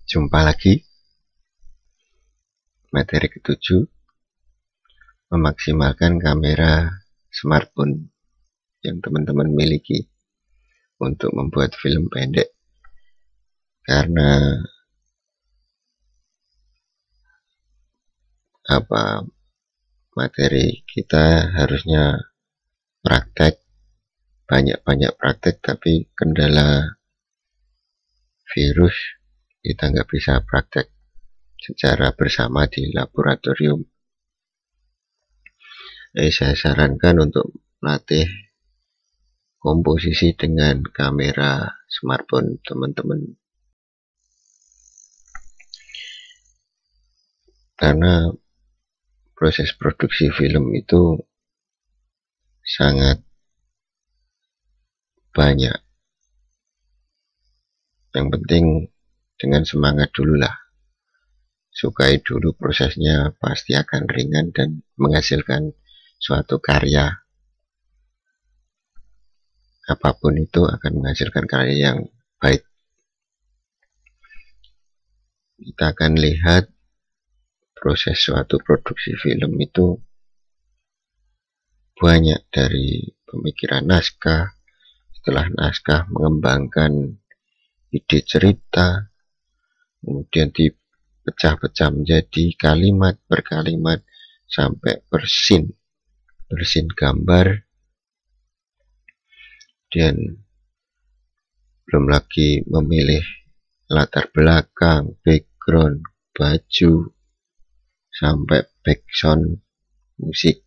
Jumpa lagi, materi ke-7, memaksimalkan kamera smartphone yang teman-teman miliki untuk membuat film pendek. Karena materi kita harusnya praktek, banyak-banyak praktek, tapi kendala virus kita nggak bisa praktek secara bersama di laboratorium. Saya sarankan untuk melatih komposisi dengan kamera smartphone teman-teman, karena proses produksi film itu sangat banyak. Yang penting dengan semangat dulu lah, sukai dulu prosesnya, pasti akan ringan dan menghasilkan suatu karya. Apapun itu akan menghasilkan karya yang baik. Kita akan lihat proses suatu produksi film itu banyak, dari pemikiran naskah, setelah naskah mengembangkan ide cerita, kemudian dipecah-pecah menjadi kalimat per kalimat sampai bersin gambar, dan belum lagi memilih latar belakang, background, baju, sampai background musik.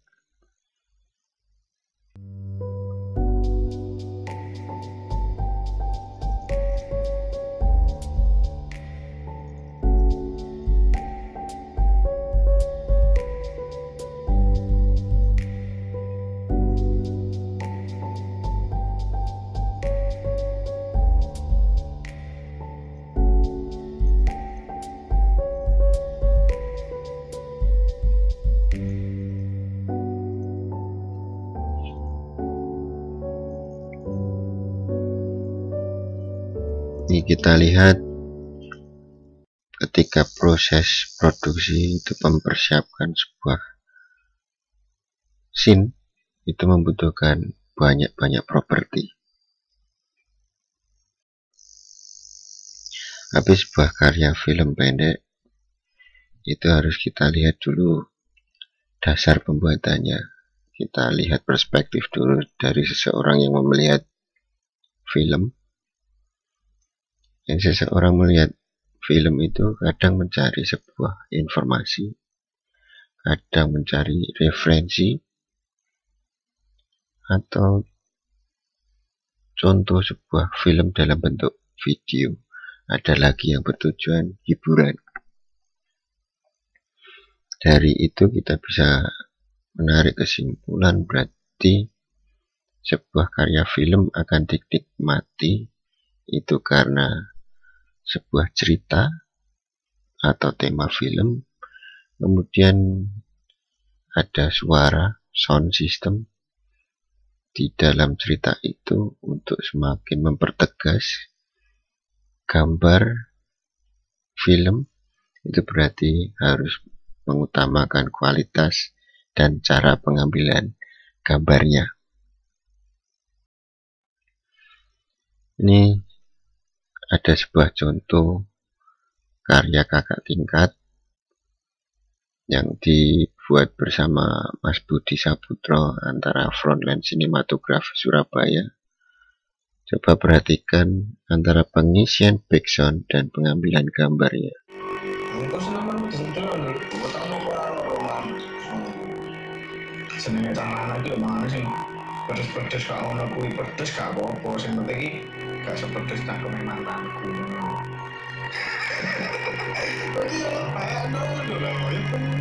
Ini kita lihat ketika proses produksi itu mempersiapkan sebuah scene, itu membutuhkan banyak properti. Tapi sebuah karya film pendek itu harus kita lihat dulu dasar pembuatannya. Kita lihat perspektif dulu dari seseorang yang melihat film. Yang seseorang melihat film itu kadang mencari sebuah informasi, kadang mencari referensi, atau contoh sebuah film dalam bentuk video. Ada lagi yang bertujuan hiburan. Dari itu kita bisa menarik kesimpulan, berarti sebuah karya film akan dinikmati itu karena sebuah cerita atau tema film, kemudian ada suara, sound system di dalam cerita itu untuk semakin mempertegas gambar film. Itu berarti harus mengutamakan kualitas dan cara pengambilan gambarnya. Ini ada sebuah contoh karya kakak tingkat yang dibuat bersama Mas Budi Saputro antara Frontline Sinematografi Surabaya. Coba perhatikan antara pengisian background dan pengambilan gambarnya. Pedes-pedes gak ono kuwi, pedes gak apa-apa, sing penting iki gak sepedes cangkeme mantanku. Iki ya kayak ngono lho, ya bener.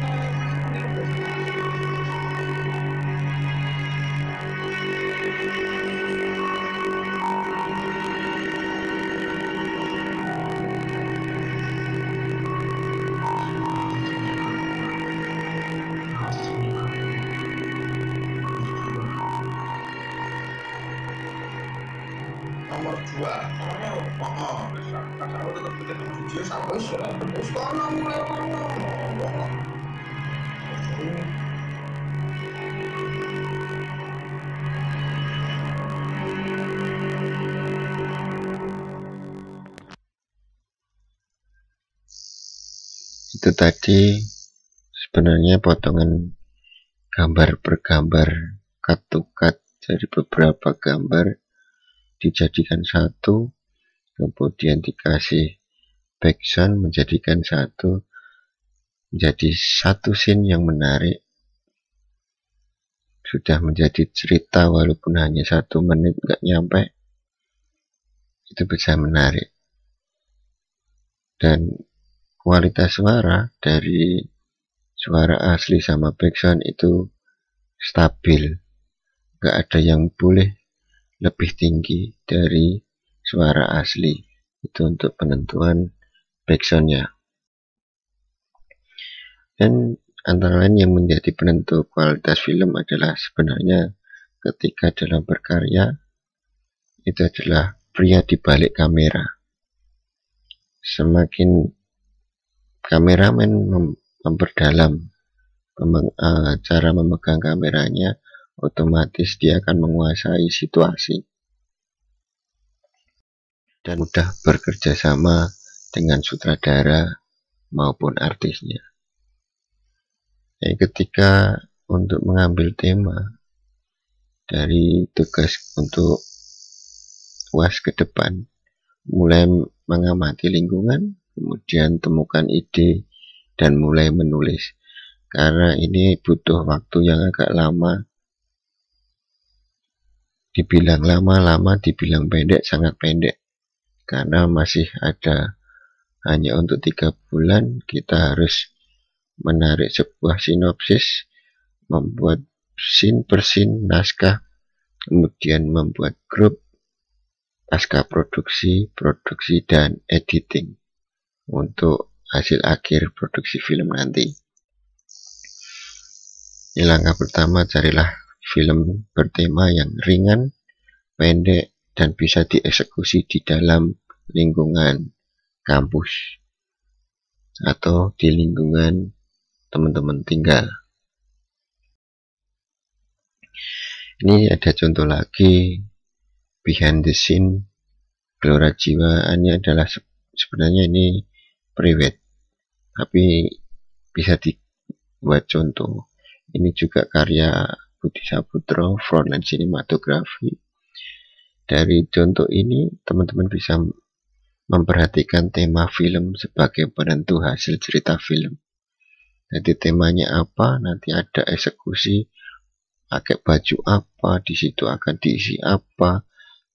Nomor 2 lah. Aku tetap bikin video sama sudah terus kono mulai kono. Itu tadi sebenarnya potongan gambar per gambar, cut to cut dari beberapa gambar dijadikan satu, kemudian dikasih background menjadikan satu, menjadi satu scene yang menarik, sudah menjadi cerita walaupun hanya 1 menit nggak nyampe, itu bisa menarik. Dan kualitas suara dari suara asli sama background itu stabil, nggak ada yang boleh lebih tinggi dari suara asli. Itu untuk penentuan backsoundnya. Dan antara lain yang menjadi penentu kualitas film adalah sebenarnya ketika dalam berkarya itu adalah pria di balik kamera. Semakin kameramen memperdalam cara memegang kameranya, otomatis dia akan menguasai situasi dan mudah bekerja sama dengan sutradara maupun artisnya. Ketika untuk mengambil tema dari tugas untuk UAS ke depan, mulai mengamati lingkungan, kemudian temukan ide dan mulai menulis. Karena ini butuh waktu yang agak lama, dibilang lama, dibilang pendek, sangat pendek. Karena masih ada hanya untuk 3 bulan, kita harus menarik sebuah sinopsis, membuat scene per scene naskah, kemudian membuat grup, pasca produksi, dan editing untuk hasil akhir produksi film nanti. Langkah pertama, carilah film bertema yang ringan, pendek, dan bisa dieksekusi di dalam lingkungan kampus atau di lingkungan teman-teman tinggal. Ini ada contoh lagi, behind the scene Gelora Jiwa. Ini adalah sebenarnya ini private, tapi bisa dibuat contoh. Ini juga karya Budi Saputro, Frontline Sinematografi. Dari contoh ini, teman-teman bisa memperhatikan tema film sebagai penentu hasil cerita film. Jadi temanya apa, nanti ada eksekusi, pakai baju apa, di situ akan diisi apa,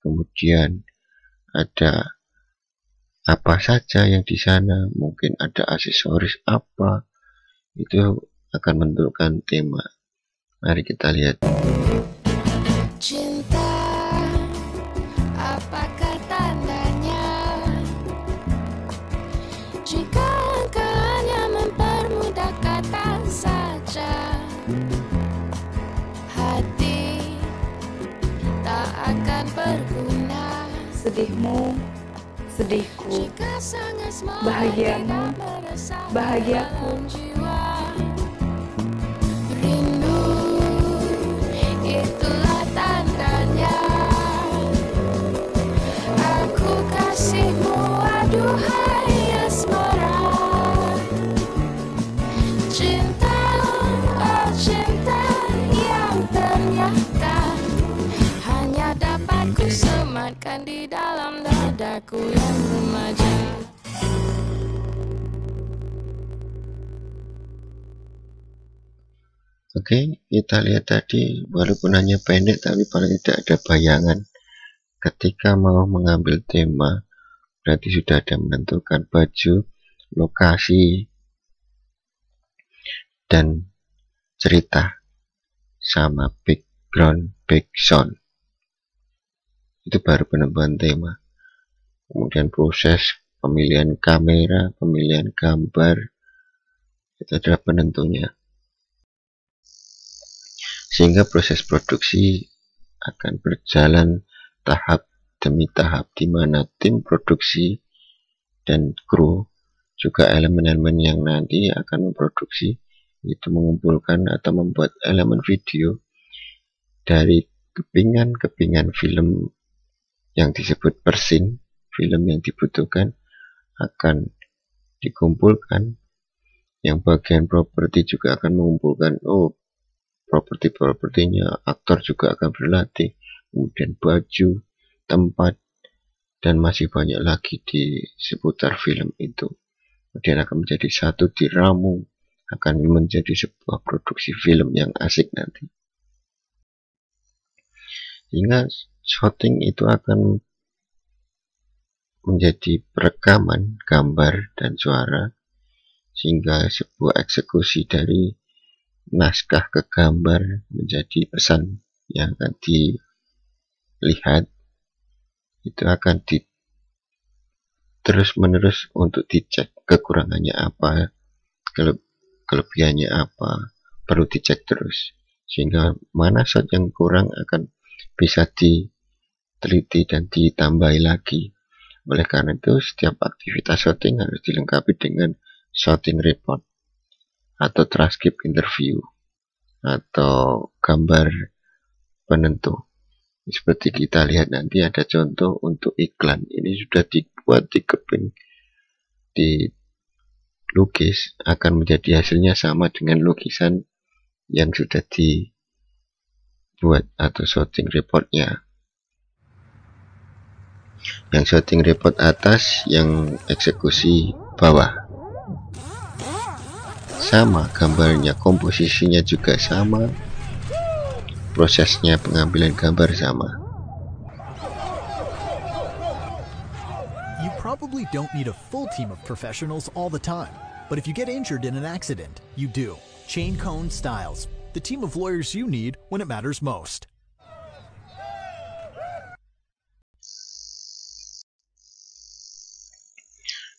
kemudian ada apa saja yang di sana, mungkin ada aksesoris apa, itu akan menentukan tema. Mari kita lihat. Cinta, apakah tandanya? Jika engkau hanya mempermudah kata saja, hati tak akan berguna. Sedihmu, sedihku, bahagiamu, bahagiaku. Rindu, itulah tandanya. Aku kasihmu, aduhai asmara. Cinta, oh cinta yang ternyata hanya dapat ku sematkan di dalam dadaku yang remaja. Oke, kita lihat tadi, walaupun hanya pendek tapi paling tidak ada bayangan. Ketika mau mengambil tema, berarti sudah ada menentukan baju, lokasi, dan cerita, sama background, backsound. Itu baru penentuan tema. Kemudian proses pemilihan kamera, pemilihan gambar, itu adalah penentunya. Sehingga proses produksi akan berjalan tahap demi tahap, di mana tim produksi dan kru juga elemen-elemen yang nanti akan memproduksi itu mengumpulkan atau membuat elemen video dari kepingan-kepingan film yang disebut per scene, film yang dibutuhkan akan dikumpulkan. Yang bagian properti juga akan mengumpulkan properti-propertinya, aktor juga akan berlatih, kemudian baju, tempat, dan masih banyak lagi di seputar film itu. Kemudian akan menjadi satu diramu, akan menjadi sebuah produksi film yang asik nanti. Sehingga shooting itu akan menjadi perekaman gambar dan suara, sehingga sebuah eksekusi dari naskah ke gambar menjadi pesan yang akan dilihat, itu akan terus menerus untuk dicek kekurangannya apa, kelebihannya apa, perlu dicek terus, sehingga mana shot yang kurang akan bisa diteliti dan ditambahi lagi. Oleh karena itu, setiap aktivitas shooting harus dilengkapi dengan shooting report atau transkrip interview atau gambar penentu. Seperti kita lihat nanti ada contoh untuk iklan, ini sudah dibuat, dikeping, dilukis, akan menjadi hasilnya sama dengan lukisan yang sudah dibuat atau shooting reportnya. Yang shooting report atas, yang eksekusi bawah. Sama gambarnya, komposisinya juga sama, prosesnya pengambilan gambar sama. You probably don't need a full team of professionals all the time, but if you get injured in an accident, you do. Chain Cone Styles, the team of lawyers you need when it matters most.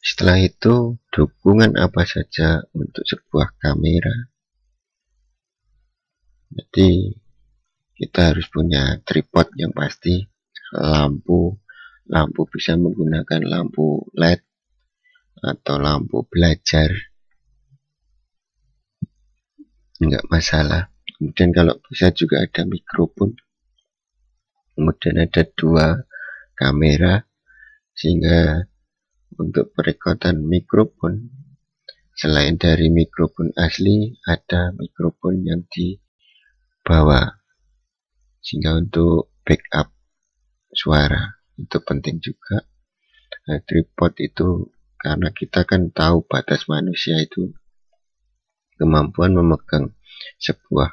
Setelah itu, dukungan apa saja untuk sebuah kamera. Jadi, kita harus punya tripod yang pasti, lampu bisa menggunakan lampu LED atau lampu belajar, enggak masalah. Kemudian kalau bisa juga ada mikrofon, kemudian ada 2 kamera, sehingga untuk perekodan mikrofon, selain dari mikrofon asli, ada mikrofon yang dibawa, sehingga untuk backup suara itu penting juga. Tripod itu karena kita kan tahu batas manusia itu, kemampuan memegang sebuah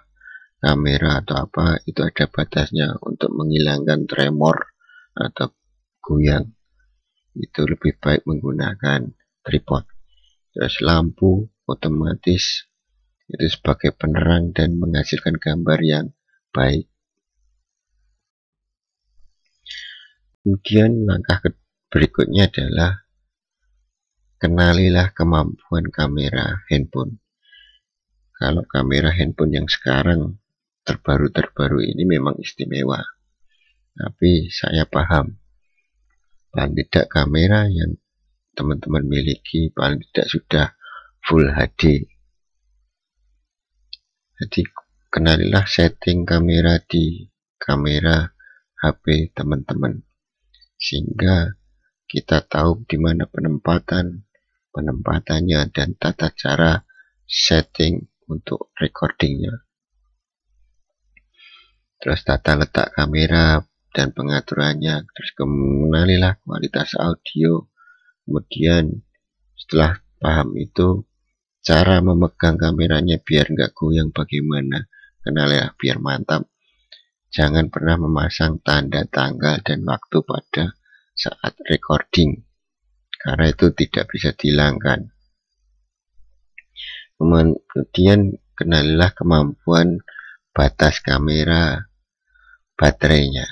kamera atau apa itu ada batasnya. Untuk menghilangkan tremor atau goyang itu lebih baik menggunakan tripod. Terus lampu otomatis itu sebagai penerang dan menghasilkan gambar yang baik. Kemudian langkah berikutnya adalah kenalilah kemampuan kamera handphone. Kalau kamera handphone yang sekarang terbaru ini memang istimewa, tapi saya paham paling tidak kamera yang teman-teman miliki paling tidak sudah full HD. Jadi kenalilah setting kamera di kamera HP teman-teman, sehingga kita tahu di mana penempatannya dan tata cara setting untuk recordingnya. Terus tata letak kamera dan pengaturannya, terus kenalilah kualitas audio. Kemudian setelah paham itu, cara memegang kameranya biar nggak goyang bagaimana, kenalilah biar mantap. Jangan pernah memasang tanda tanggal dan waktu pada saat recording, karena itu tidak bisa dihilangkan. Kemudian kenalilah kemampuan batas kamera, baterainya.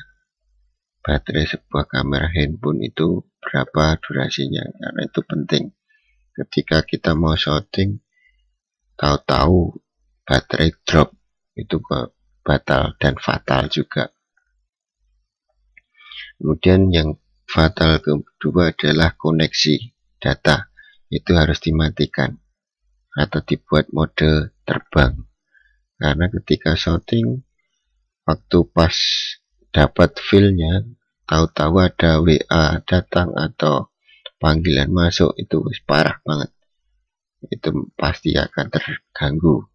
Baterai sebuah kamera handphone itu berapa durasinya, karena itu penting. Ketika kita mau shooting, tahu-tahu baterai drop, itu batal dan fatal juga. Kemudian yang fatal kedua adalah koneksi data, itu harus dimatikan atau dibuat mode terbang, karena ketika shooting waktu pas dapat feel-nya, tahu-tahu ada WA datang atau panggilan masuk, itu parah banget, itu pasti akan terganggu.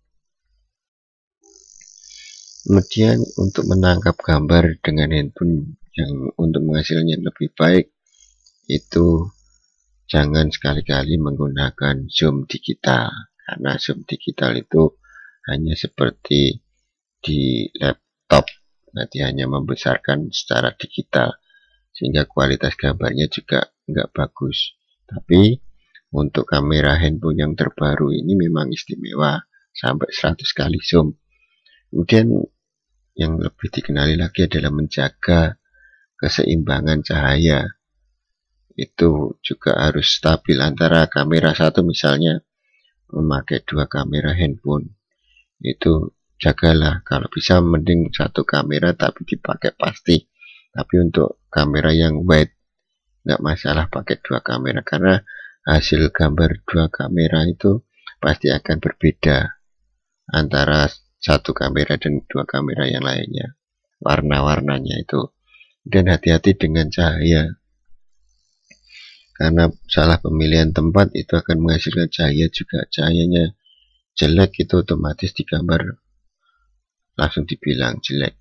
Kemudian untuk menangkap gambar dengan handphone yang untuk menghasilnya lebih baik, itu jangan sekali-kali menggunakan zoom digital, karena zoom digital itu hanya seperti di laptop, nanti hanya membesarkan secara digital sehingga kualitas gambarnya juga nggak bagus. Tapi untuk kamera handphone yang terbaru ini memang istimewa, sampai 100 kali zoom. Kemudian yang lebih dikenali lagi adalah menjaga keseimbangan cahaya, itu juga harus stabil antara kamera satu, misalnya memakai 2 kamera handphone, itu jagalah, kalau bisa mending 1 kamera tapi dipakai pasti. Tapi untuk kamera yang wide nggak masalah pakai 2 kamera, karena hasil gambar 2 kamera itu pasti akan berbeda antara 1 kamera dan 2 kamera yang lainnya, warna-warnanya itu. Dan hati-hati dengan cahaya, karena salah pemilihan tempat itu akan menghasilkan cahaya juga. Cahayanya jelek itu otomatis digambar langsung dibilang jelek.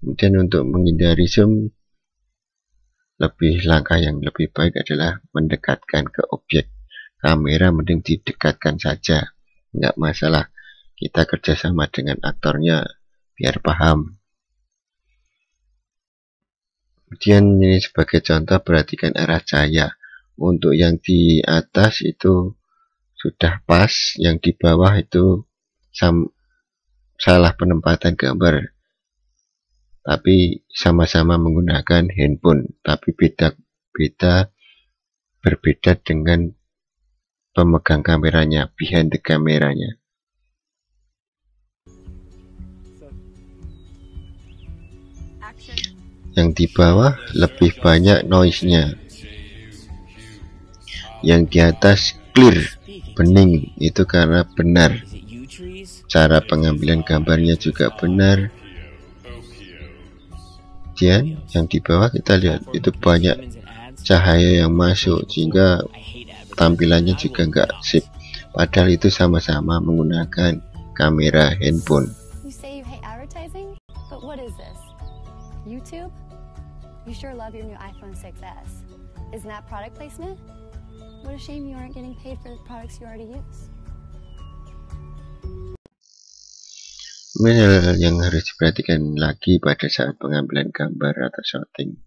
Kemudian untuk menghindari zoom, langkah yang lebih baik adalah mendekatkan ke objek kamera, mending didekatkan saja, nggak masalah. Kita kerjasama dengan aktornya biar paham. Kemudian ini sebagai contoh, perhatikan arah cahaya. Untuk yang di atas itu sudah pas, yang di bawah itu salah penempatan gambar. Tapi sama-sama menggunakan handphone, tapi berbeda dengan pemegang kameranya, behind the kameranya. Yang di bawah lebih banyak noise-nya, yang di atas clear, bening, itu karena benar. Cara pengambilan gambarnya juga benar. Kemudian yang di bawah kita lihat itu banyak cahaya yang masuk sehingga tampilannya juga nggak sip, padahal itu sama-sama menggunakan kamera handphone. YouTube? You sure love your new iPhone 6s. Isn't that product placement? What a shame you aren't getting paid for the products you already use. Hal yang harus diperhatikan lagi pada saat pengambilan gambar atau shooting,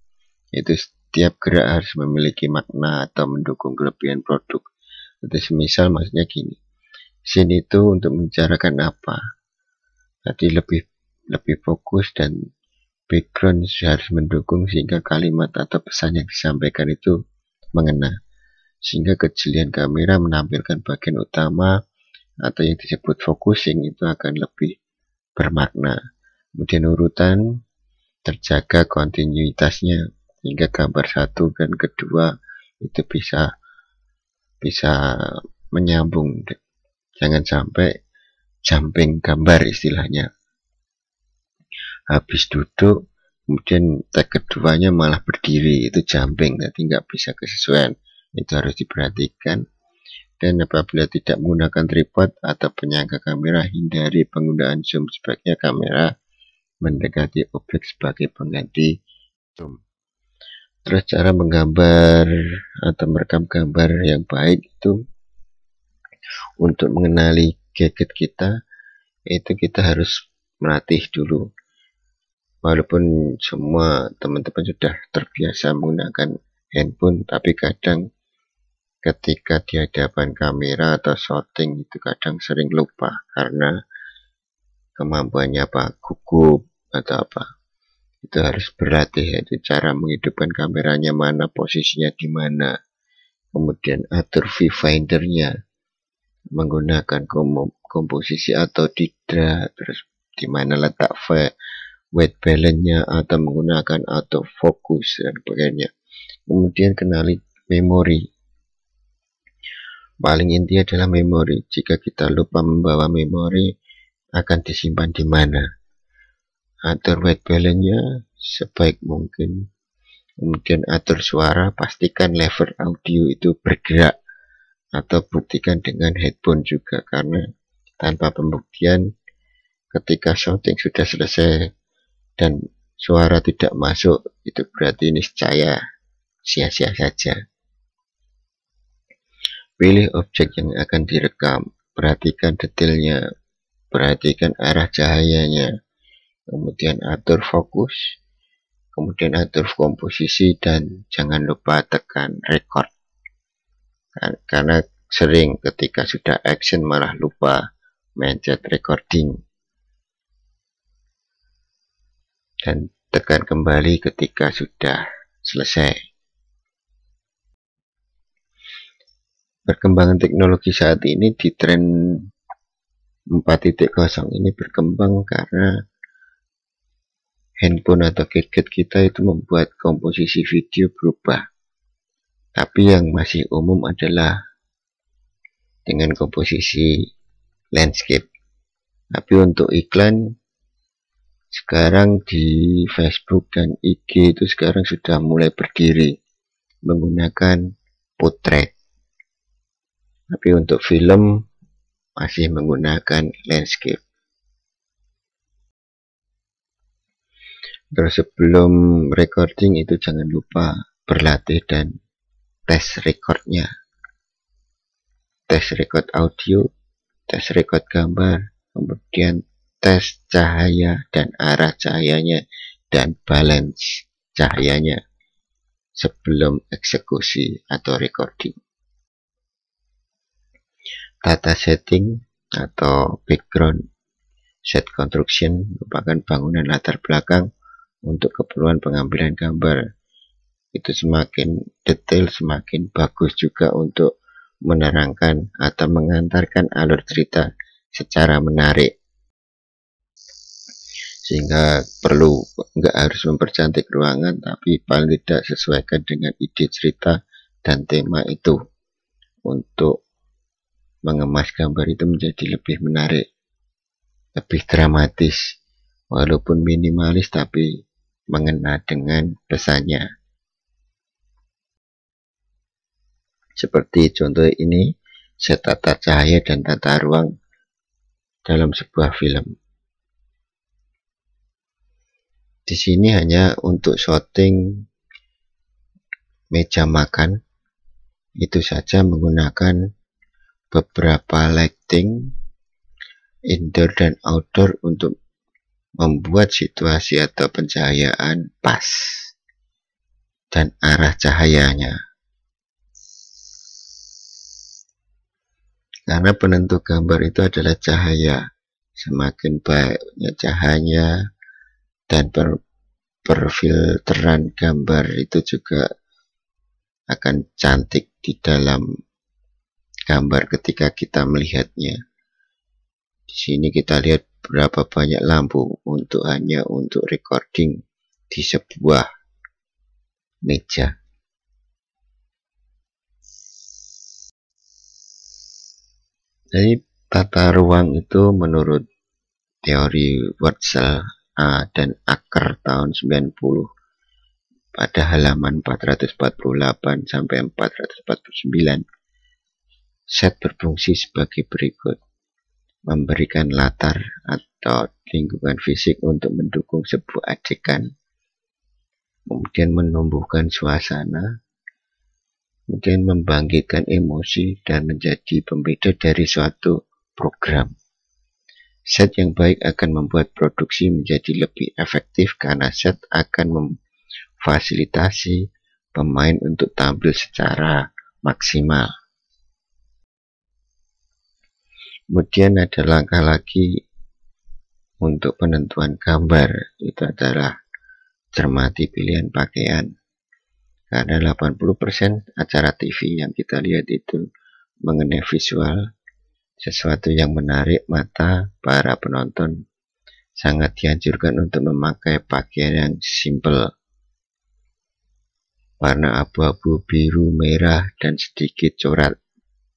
itu setiap gerak harus memiliki makna atau mendukung kelebihan produk. Itu semisal maksudnya gini, scene itu untuk membicarakan apa, jadi lebih fokus, dan background harus mendukung sehingga kalimat atau pesan yang disampaikan itu mengena, sehingga kejelian kamera menampilkan bagian utama atau yang disebut focusing itu akan lebih bermakna. Kemudian urutan terjaga kontinuitasnya hingga gambar 1 dan kedua itu bisa menyambung, jangan sampai jumping gambar istilahnya. Habis duduk kemudian tag keduanya malah berdiri, itu jumping, nanti nggak bisa kesesuaian, itu harus diperhatikan. Dan apabila tidak menggunakan tripod atau penyangga kamera, hindari penggunaan zoom, sebaiknya kamera mendekati objek sebagai pengganti zoom. Terus cara menggambar atau merekam gambar yang baik itu, untuk mengenali gadget kita, itu kita harus melatih dulu. Walaupun semua teman-teman sudah terbiasa menggunakan handphone, tapi kadang ketika di hadapan kamera atau shooting itu kadang sering lupa karena kemampuannya gugup atau apa. Itu harus berlatih, yaitu cara menghidupkan kameranya mana, posisinya di mana, kemudian atur viewfindernya menggunakan komposisi atau tidak, terus di mana letak white balance-nya atau menggunakan autofocus dan sebagainya. Kemudian kenali memori. Paling inti adalah memori. Jika kita lupa membawa memori, akan disimpan di mana. Atur white balance-nya sebaik mungkin. Kemudian atur suara, pastikan level audio itu bergerak. Atau buktikan dengan headphone juga, karena tanpa pembuktian ketika shooting sudah selesai dan suara tidak masuk, itu berarti niscaya sia-sia saja. Pilih objek yang akan direkam, perhatikan detailnya, perhatikan arah cahayanya, kemudian atur fokus, kemudian atur komposisi, dan jangan lupa tekan record. Karena sering ketika sudah action malah lupa mencet recording. Dan tekan kembali ketika sudah selesai. Perkembangan teknologi saat ini di tren 4.0 ini berkembang karena handphone atau gadget kita itu membuat komposisi video berubah. Tapi yang masih umum adalah dengan komposisi landscape. Tapi untuk iklan sekarang di Facebook dan IG itu sekarang sudah mulai berdiri menggunakan portrait. Tapi untuk film masih menggunakan landscape. Terus sebelum recording itu jangan lupa berlatih dan tes recordnya. Tes record audio, tes record gambar, kemudian tes cahaya dan arah cahayanya dan balance cahayanya sebelum eksekusi atau recording. Tata setting atau background set construction merupakan bangunan latar belakang untuk keperluan pengambilan gambar. Itu semakin detail, semakin bagus juga untuk menerangkan atau mengantarkan alur cerita secara menarik. Sehingga perlu nggak harus mempercantik ruangan, tapi paling tidak sesuaikan dengan ide cerita dan tema itu untuk mengemas gambar itu menjadi lebih menarik, lebih dramatis, walaupun minimalis tapi mengena dengan pesannya. Seperti contoh ini, set tata cahaya dan tata ruang dalam sebuah film. Di sini hanya untuk syuting meja makan, itu saja menggunakan beberapa lighting indoor dan outdoor untuk membuat situasi atau pencahayaan pas dan arah cahayanya. Karena penentu gambar itu adalah cahaya. Semakin baiknya cahaya dan perfilteran gambar itu juga akan cantik di dalam gambar ketika kita melihatnya. Di sini kita lihat berapa banyak lampu hanya untuk recording di sebuah meja. Jadi tata ruang itu menurut teori Wurtzel A dan Acker tahun 90 pada halaman 448 sampai 449. Set berfungsi sebagai berikut: memberikan latar atau lingkungan fisik untuk mendukung sebuah adegan, kemudian menumbuhkan suasana, kemudian membangkitkan emosi dan menjadi pembeda dari suatu program. Set yang baik akan membuat produksi menjadi lebih efektif karena set akan memfasilitasi pemain untuk tampil secara maksimal. Kemudian ada langkah lagi untuk penentuan gambar, itu adalah cermati pilihan pakaian. Karena 80% acara TV yang kita lihat itu mengenai visual, sesuatu yang menarik mata para penonton sangat dianjurkan untuk memakai pakaian yang simple, warna abu-abu, biru, merah, dan sedikit corak.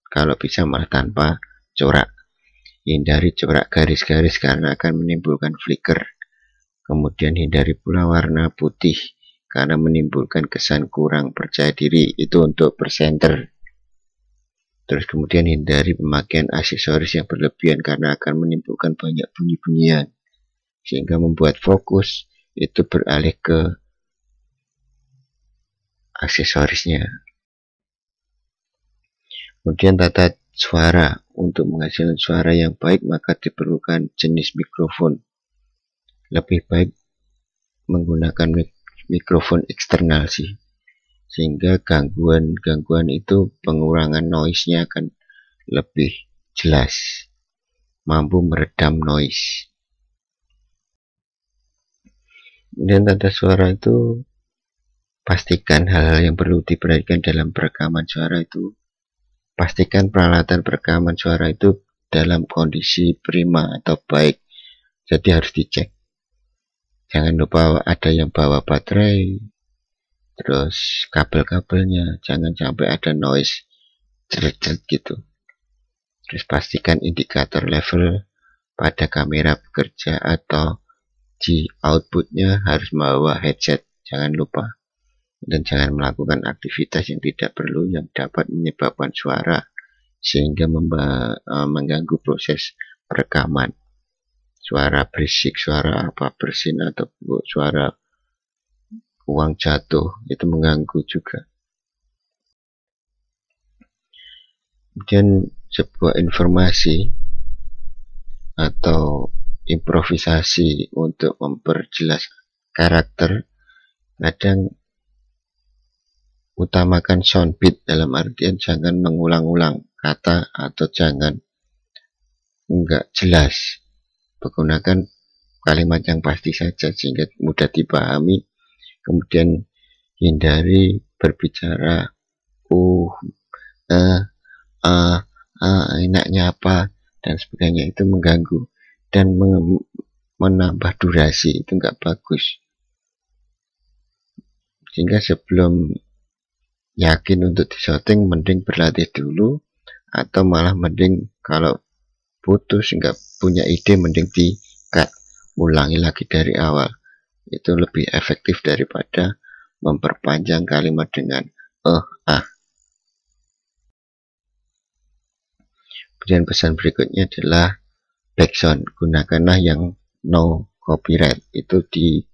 Kalau bisa malah tanpa corak. Hindari corak garis-garis karena akan menimbulkan flicker. Kemudian hindari pula warna putih karena menimbulkan kesan kurang percaya diri. Itu untuk presenter. Terus kemudian hindari pemakaian aksesoris yang berlebihan karena akan menimbulkan banyak bunyi-bunyian, sehingga membuat fokus itu beralih ke aksesorisnya. Kemudian tata suara. Untuk menghasilkan suara yang baik maka diperlukan jenis mikrofon. Lebih baik menggunakan mikrofon eksternal sih, sehingga gangguan itu pengurangan noise-nya akan lebih jelas, mampu meredam noise. Dan tata suara itu pastikan hal-hal yang perlu diperhatikan dalam perekaman suara itu. Pastikan peralatan perekaman suara itu dalam kondisi prima atau baik, jadi harus dicek. Jangan lupa ada yang bawa baterai, terus kabel-kabelnya, jangan sampai ada noise jerit-jerit gitu. Terus pastikan indikator level pada kamera bekerja atau di outputnya harus membawa headset, jangan lupa. Dan jangan melakukan aktivitas yang tidak perlu yang dapat menyebabkan suara sehingga mengganggu proses perekaman. Suara berisik, suara apa bersin atau suara uang jatuh itu mengganggu juga. Kemudian sebuah informasi atau improvisasi untuk memperjelas karakter, kadang utamakan sound beat, dalam artian jangan mengulang-ulang kata atau jangan enggak jelas. Menggunakan kalimat yang pasti saja sehingga mudah dipahami. Kemudian hindari berbicara enaknya apa dan sebagainya, itu mengganggu dan menambah durasi, itu enggak bagus. Sehingga sebelum yakin untuk disyuting mending berlatih dulu, atau malah mending kalau putus nggak punya ide mending di cut, ulangi lagi dari awal. Itu lebih efektif daripada memperpanjang kalimat dengan Kemudian pesan berikutnya adalah backsound. Gunakanlah yang no copyright. Itu di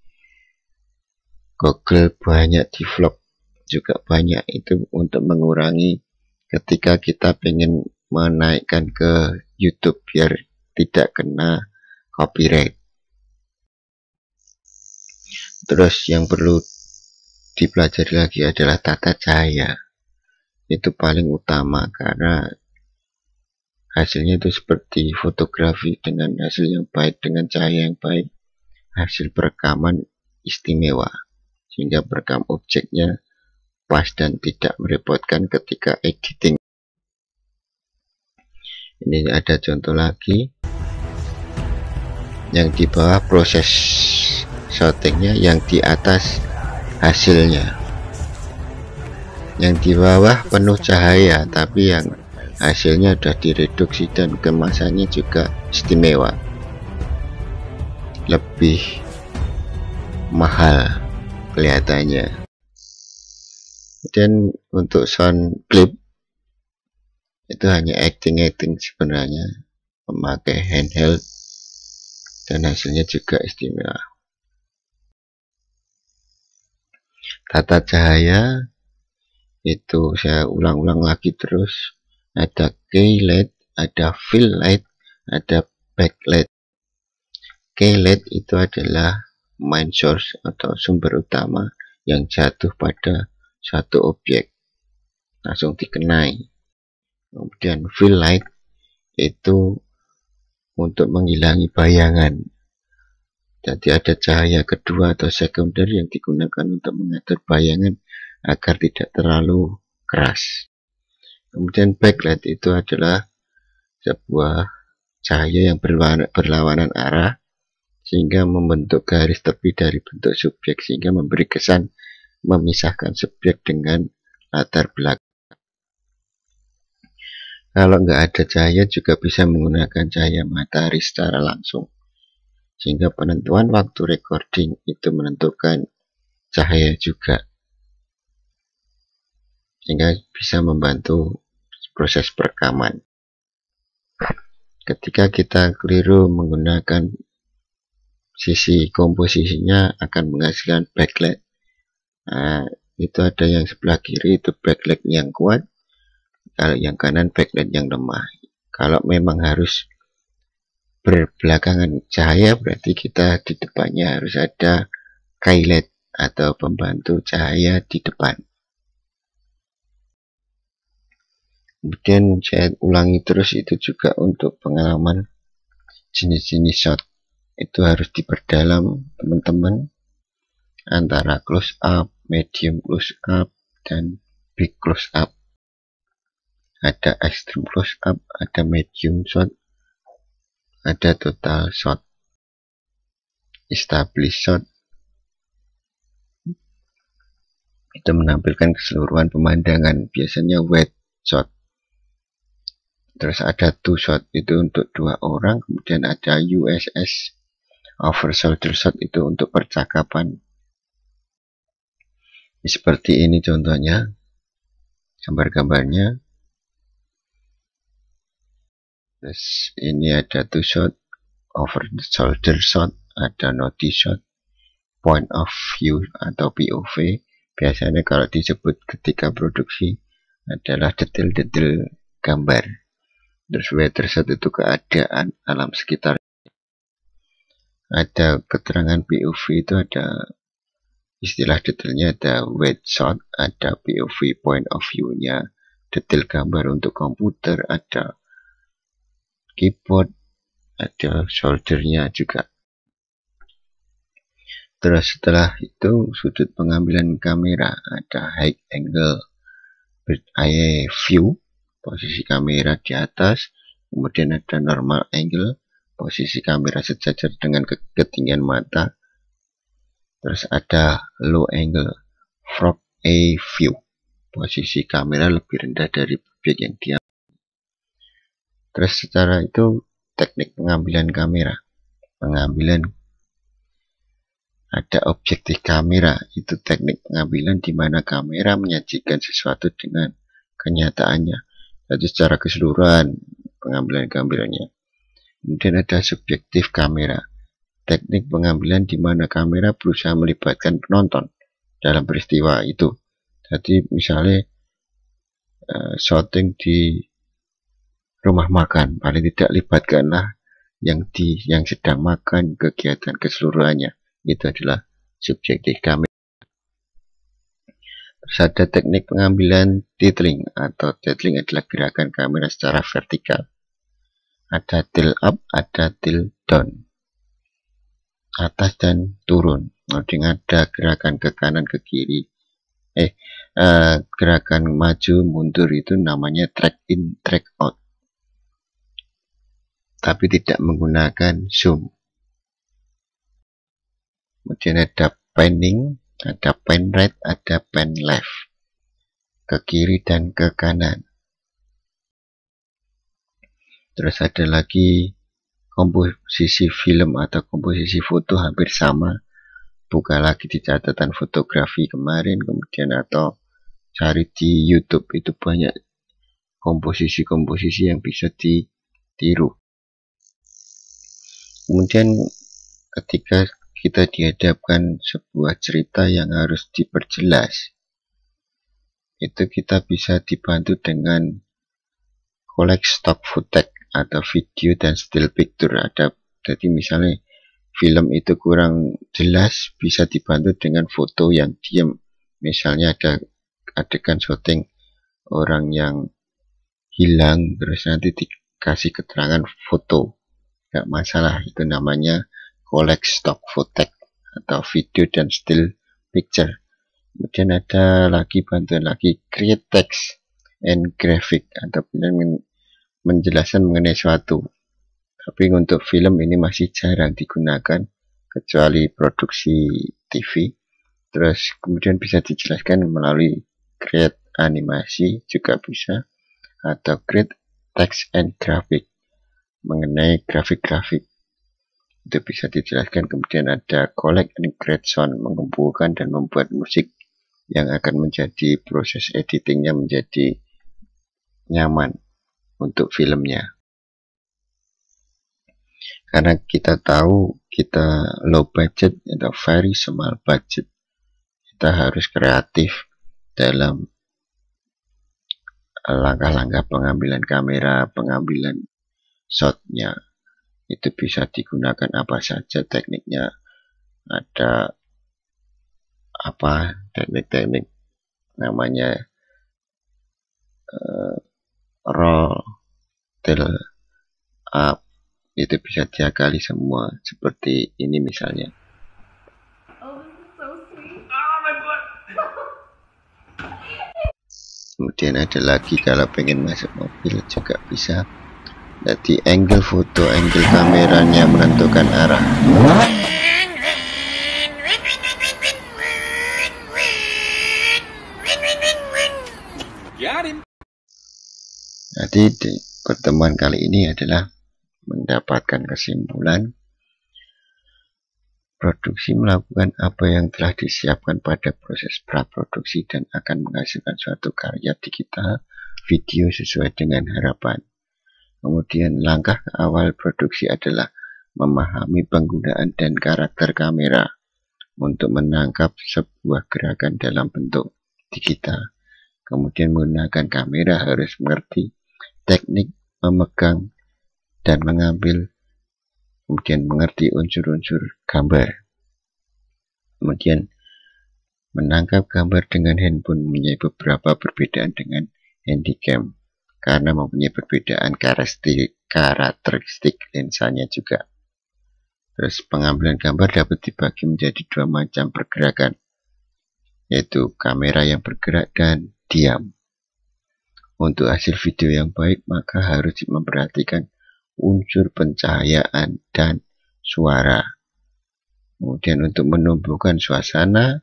Google banyak, di vlog juga banyak, itu untuk mengurangi ketika kita pengen menaikkan ke YouTube biar tidak kena copyright. Terus yang perlu dipelajari lagi adalah tata cahaya. Itu paling utama karena hasilnya itu seperti fotografi, dengan hasil yang baik, dengan cahaya yang baik, hasil perekaman istimewa, sehingga perekam objeknya pas dan tidak merepotkan ketika editing. Ini ada contoh lagi. Yang di bawah proses shootingnya, yang di atas hasilnya. Yang di bawah penuh cahaya tapi yang hasilnya sudah direduksi dan kemasannya juga istimewa, lebih mahal kelihatannya. Dan untuk sound clip itu hanya acting sebenarnya, memakai handheld dan hasilnya juga istimewa. Tata cahaya itu saya ulang-ulang lagi terus. Ada key light, ada fill light, ada backlight. Key light itu adalah main source atau sumber utama yang jatuh pada satu objek, langsung dikenai. Kemudian fill light itu untuk menghilangi bayangan. Jadi ada cahaya kedua atau sekunder yang digunakan untuk mengatur bayangan agar tidak terlalu keras. Kemudian backlight itu adalah sebuah cahaya yang berlawanan arah, sehingga membentuk garis tepi dari bentuk subjek, sehingga memberi kesan memisahkan subjek dengan latar belakang. Kalau nggak ada cahaya juga bisa menggunakan cahaya matahari secara langsung, sehingga penentuan waktu recording itu menentukan cahaya juga, sehingga bisa membantu proses perekaman. Ketika kita keliru menggunakan sisi komposisinya akan menghasilkan backlight. Nah, itu ada yang sebelah kiri itu backlight yang kuat, kalau yang kanan backlight yang lemah. Kalau memang harus berbelakangan cahaya, berarti kita di depannya harus ada skylight atau pembantu cahaya di depan. Kemudian saya ulangi terus, itu juga untuk pengalaman jenis-jenis shot itu harus diperdalam teman-teman, antara close up, medium close up, dan big close up. Ada extreme close up, ada medium shot, ada total shot, established shot. Itu menampilkan keseluruhan pemandangan, biasanya wide shot. Terus ada two shot, itu untuk 2 orang. Kemudian ada USS, over shoulder shot, itu untuk percakapan. Seperti ini contohnya, gambar-gambarnya. Terus ini ada two shot, over the shoulder shot, ada notice shot, point of view atau POV. Biasanya kalau disebut ketika produksi adalah detail-detail gambar. Terus weather shot itu keadaan alam sekitar. Ada keterangan POV, itu ada istilah detailnya, ada wide shot, ada POV point of view-nya, detail gambar untuk komputer, ada keyboard, ada shoulder-nya juga. Terus setelah itu sudut pengambilan kamera, ada high angle bird eye view, posisi kamera di atas. Kemudian ada normal angle, posisi kamera sejajar dengan ketinggian mata. Terus ada low angle frog eye view, posisi kamera lebih rendah dari objek yang diambil. Terus secara itu teknik pengambilan kamera. Pengambilan ada objektif kamera, itu teknik pengambilan di mana kamera menyajikan sesuatu dengan kenyataannya. Jadi secara keseluruhan pengambilan gambarnya. Kemudian ada subjektif kamera, teknik pengambilan di mana kamera berusaha melibatkan penonton dalam peristiwa itu. Jadi misalnya shooting di rumah makan, paling tidak libatkanlah yang sedang makan, kegiatan keseluruhannya. Itu adalah subjektif kamera. Terus ada teknik pengambilan tilting, atau tilting adalah gerakan kamera secara vertikal. Ada tilt up, ada tilt down, atas dan turun. Kemudian ada gerakan ke kanan ke kiri. Gerakan maju mundur, itu namanya track in track out, tapi tidak menggunakan zoom. Kemudian ada panning, ada pan right, ada pan left, ke kiri dan ke kanan. Terus ada lagi komposisi film atau komposisi foto, hampir sama. Buka lagi di catatan fotografi kemarin, kemudian atau cari di YouTube, itu banyak komposisi-komposisi yang bisa ditiru. Kemudian ketika kita dihadapkan sebuah cerita yang harus diperjelas, itu kita bisa dibantu dengan collect stock footage atau video dan still picture. Jadi misalnya film itu kurang jelas, bisa dibantu dengan foto yang diam. Misalnya ada adegan syuting orang yang hilang, terus nanti dikasih keterangan foto, nggak masalah. Itu namanya collect stock footage atau video dan still picture. Kemudian ada lagi bantuan lagi, create text and graphic, atau menjelaskan mengenai suatu. Tapi untuk film ini masih jarang digunakan, kecuali produksi TV. Terus kemudian bisa dijelaskan melalui create animasi juga bisa, atau create text and graphic, mengenai grafik-grafik itu bisa dijelaskan. Kemudian ada collect and create sound, mengumpulkan dan membuat musik yang akan menjadi proses editingnya menjadi nyaman untuk filmnya. Karena kita tahu kita low budget atau very small budget, kita harus kreatif dalam langkah-langkah pengambilan kamera, pengambilan shotnya. Itu bisa digunakan apa saja tekniknya. Ada teknik-teknik namanya roll, tilt up, itu bisa diakali semua seperti ini misalnya. Kemudian ada lagi kalau pengen masuk mobil juga bisa. Jadi angle foto, angle kameranya menentukan arah. Jadi di pertemuan kali ini adalah mendapatkan kesimpulan produksi melakukan apa yang telah disiapkan pada proses praproduksi dan akan menghasilkan suatu karya digital video sesuai dengan harapan. Kemudian langkah awal produksi adalah memahami penggunaan dan karakter kamera untuk menangkap sebuah gerakan dalam bentuk digital. Kemudian menggunakan kamera harus mengerti teknik memegang dan mengambil, kemudian mengerti unsur-unsur gambar. Kemudian menangkap gambar dengan handphone mempunyai beberapa perbedaan dengan handycam karena mempunyai perbedaan karakteristik lensanya juga. Terus pengambilan gambar dapat dibagi menjadi dua macam pergerakan, yaitu kamera yang bergerak dan diam. Untuk hasil video yang baik maka harus memperhatikan unsur pencahayaan dan suara. Kemudian untuk menumbuhkan suasana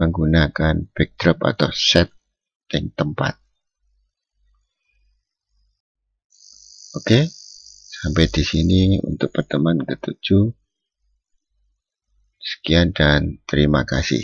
menggunakan backdrop atau setting tempat. Oke, sampai di sini untuk pertemuan ke-7. Sekian dan terima kasih.